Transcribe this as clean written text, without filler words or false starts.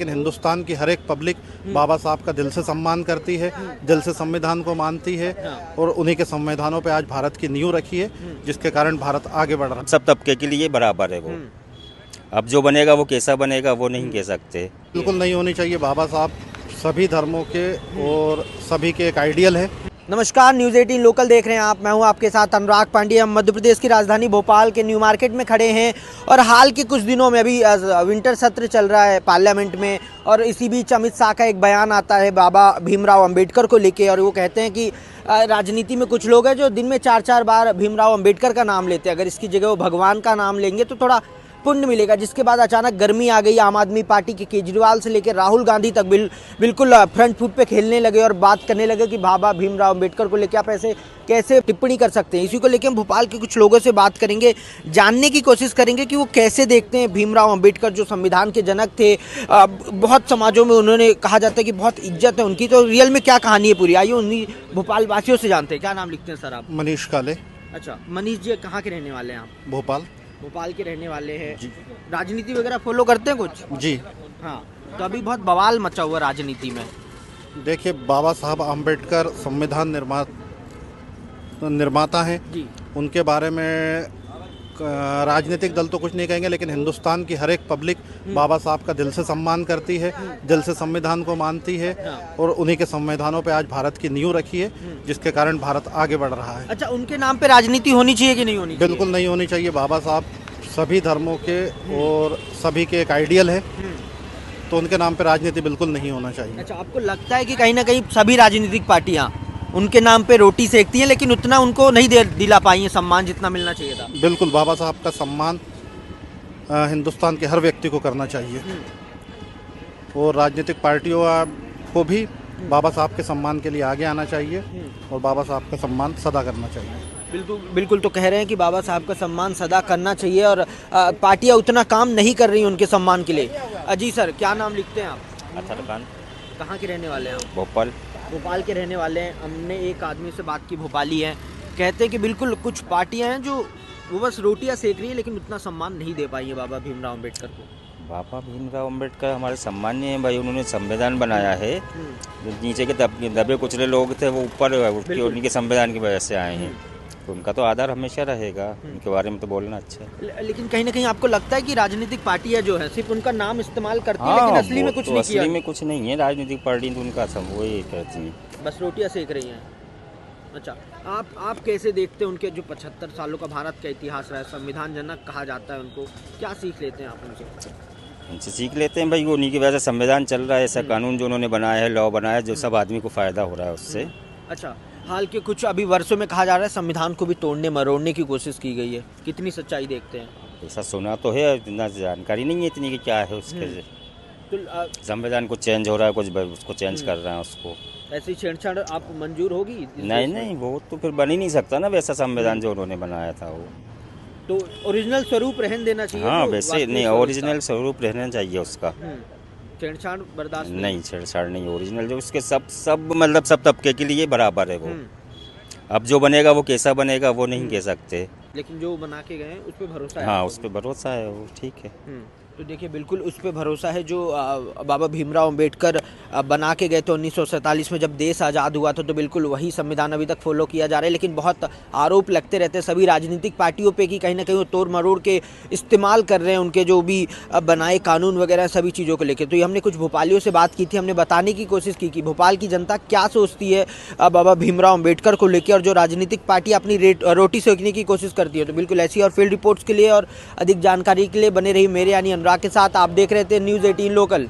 लेकिन हिंदुस्तान की हर एक पब्लिक बाबा साहब का दिल से सम्मान करती है, दिल से संविधान को मानती है और उन्हीं के संविधानों पे आज भारत की नींव रखी है, जिसके कारण भारत आगे बढ़ रहा है। सब तबके के लिए बराबर है वो। अब जो बनेगा वो कैसा बनेगा वो नहीं कह सकते। बिल्कुल नहीं होनी चाहिए। बाबा साहब सभी धर्मों के और सभी के एक आइडियल है। नमस्कार, न्यूज़ 18 लोकल देख रहे हैं आप। मैं हूं आपके साथ अनुराग पांडे। हम मध्य प्रदेश की राजधानी भोपाल के न्यू मार्केट में खड़े हैं और हाल के कुछ दिनों में अभी विंटर सत्र चल रहा है पार्लियामेंट में, और इसी बीच अमित शाह का एक बयान आता है बाबा भीमराव अंबेडकर को लेके, और वो कहते हैं कि राजनीति में कुछ लोग हैं जो दिन में 4-4 बार भीमराव अंबेडकर का नाम लेते हैं, अगर इसकी जगह वो भगवान का नाम लेंगे तो थोड़ा पुण्य मिलेगा। जिसके बाद अचानक गर्मी आ गई। आम आदमी पार्टी के केजरीवाल से लेकर राहुल गांधी तक बिल्कुल फ्रंट फुट पे खेलने लगे और बात करने लगे कि बाबा भीमराव अंबेडकर को लेकर आप ऐसे कैसे टिप्पणी कर सकते हैं। इसी को लेकर हम भोपाल के कुछ लोगों से बात करेंगे, जानने की कोशिश करेंगे कि वो कैसे देखते हैं भीमराव अंबेडकर जो संविधान के जनक थे। बहुत समाजों में उन्होंने कहा जाता है कि बहुत इज्जत है उनकी, तो रियल में क्या कहानी है पूरी, आइए उन्हीं भोपाल वासियों से जानते हैं। क्या नाम लिखते हैं सर आप? मनीष काले। अच्छा, मनीष जी कहाँ के रहने वाले हैं आप? भोपाल के रहने वाले हैं जी। राजनीति वगैरह फॉलो करते हैं कुछ? जी हाँ, तो अभी बहुत बवाल मचा हुआ राजनीति में। देखिए, बाबा साहब अम्बेडकर संविधान निर्माता हैं जी। उनके बारे में राजनीतिक दल तो कुछ नहीं कहेंगे, लेकिन हिंदुस्तान की हर एक पब्लिक बाबा साहब का दिल से सम्मान करती है, दिल से संविधान को मानती है और उन्हीं के संविधानों पे आज भारत की नींव रखी है, जिसके कारण भारत आगे बढ़ रहा है। अच्छा, उनके नाम पे राजनीति होनी चाहिए कि नहीं होनी चाहिए? बिल्कुल नहीं होनी चाहिए। बाबा साहब सभी धर्मों के और सभी के एक आइडियल है, तो उनके नाम पे राजनीति बिल्कुल नहीं होना चाहिए। अच्छा, आपको लगता है कि कहीं ना कहीं सभी राजनीतिक पार्टियां उनके नाम पे रोटी सेकती हैं, लेकिन उतना उनको नहीं दिला पाई है सम्मान जितना मिलना चाहिए था? बिल्कुल, बाबा साहब का सम्मान हिंदुस्तान के हर व्यक्ति को करना चाहिए और राजनीतिक पार्टियों को भी बाबा साहब के सम्मान के लिए आगे आना चाहिए और बाबा साहब का सम्मान सदा करना चाहिए। बिल्कुल तो कह रहे हैं कि बाबा साहब का सम्मान सदा करना चाहिए और पार्टियां उतना काम नहीं कर रही उनके सम्मान के लिए। जी सर, क्या नाम लिखते हैं आप? अतर खान। कहाँ के रहने वाले हैं आप? भोपाल के रहने वाले हैं। हमने एक आदमी से बात की, भोपाली है, कहते हैं कि बिल्कुल कुछ पार्टियां हैं जो वो बस रोटियां सेक रही है, लेकिन उतना सम्मान नहीं दे पाई है बाबा भीमराव अंबेडकर को। बाबा भीमराव अंबेडकर हमारे सम्मान्य है भाई, उन्होंने संविधान बनाया है। जो नीचे के दबे कुचले लोग थे वो ऊपर उठ के उनके संविधान की वजह से आए हैं, तो उनका तो आदर हमेशा रहेगा, उनके बारे में तो बोलना अच्छा है। लेकिन कहीं ना कहीं आपको लगता है कि राजनीतिक पार्टियां जो है सिर्फ उनका नाम इस्तेमाल करती है, लेकिन असली में कुछ नहीं किया? असली में कुछ नहीं है। राजनीतिक पार्टी तो उनका सब वही कहती है, बस रोटियां सेक रही हैं। अच्छा, आप कैसे देखते हैं उनके जो 75 सालों का भारत का इतिहास रहा है, संविधान जनक कहा जाता है उनको, क्या सीख लेते हैं आप उनसे? उनसे सीख लेते हैं भाई, उन्हीं की वजह से संविधान चल रहा है, ऐसा कानून जो उन्होंने बनाया है, लॉ बनाया है, जो सब आदमी को फायदा हो रहा है उससे। अच्छा, हाल के कुछ अभी वर्षों में कहा जा रहा है संविधान को भी तोड़ने मरोड़ने की कोशिश की गई है, कितनी सच्चाई देखते हैं? ऐसा सुना तो है, इतना जानकारी नहीं है इतनी कि क्या है उसके। तो संविधान कुछ चेंज हो रहा है, कुछ उसको चेंज कर रहे हैं उसको। ऐसी छेड़छाड़ आप मंजूर होगी? नहीं, वो तो फिर बन ही नहीं सकता ना वैसा संविधान जो उन्होंने बनाया था वो। तो ओरिजिनल स्वरूप रहने देना चाहिए। हाँ, वैसे नहीं, ओरिजिनल स्वरूप रहना चाहिए उसका। छेड़छाड़ बर्दाश्त नहीं, छेड़छाड़ नहीं, ओरिजिनल जो उसके सब मतलब सब तबके के लिए बराबर है वो। अब जो बनेगा वो कैसा बनेगा वो नहीं कह सकते, लेकिन जो बना के गए उस पर भरोसा है। हाँ, उस पर भरोसा है, वो ठीक है। तो देखिए, बिल्कुल उस पर भरोसा है जो बाबा भीमराव अंबेडकर बना के गए थे 1947 में जब देश आज़ाद हुआ था, तो बिल्कुल वही संविधान अभी तक फॉलो किया जा रहा है। लेकिन बहुत आरोप लगते रहते हैं सभी राजनीतिक पार्टियों पे कि कहीं ना कहीं वो तोड़ मरोड़ के इस्तेमाल कर रहे हैं उनके जो भी बनाए कानून वगैरह सभी चीज़ों को लेकर। तो ये हमने कुछ भोपालियों से बात की थी, हमने बताने की कोशिश की कि भोपाल की जनता क्या सोचती है बाबा भीमराव अंबेडकर को लेकर, और जो राजनीतिक पार्टी अपनी रोटी सेकने की कोशिश करती है। तो बिल्कुल ऐसी और फील्ड रिपोर्ट्स के लिए और अधिक जानकारी के लिए बने रही मेरे यानी अनुराग के साथ। आप देख रहे थे न्यूज़ 18 लोकल।